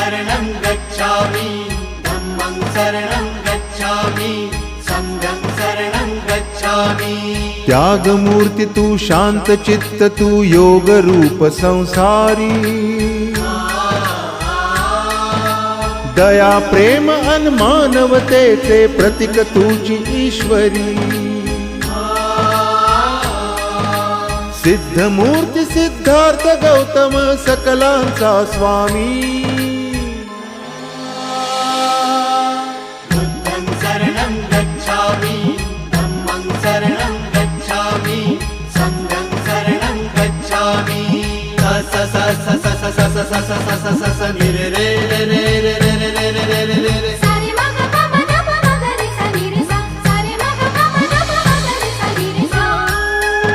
शरणं गच्छामि धम्मं शरणं गच्छामि संघं शरणं गच्छामि। त्यागमूर्ती तू शांत चित्त तू योग रूप संसारी दया प्रेम अन मानवतेचे प्रतीक तुझी ईश्वरी सिद्धमूर्ती सिद्धार्थ गौतम सकलांचा स्वामी बुद्धं शरणं गच्छामि धम्मं शरणं गच्छामि संघं शरणं गच्छामि। स स स स स स स स स स स स स नि रे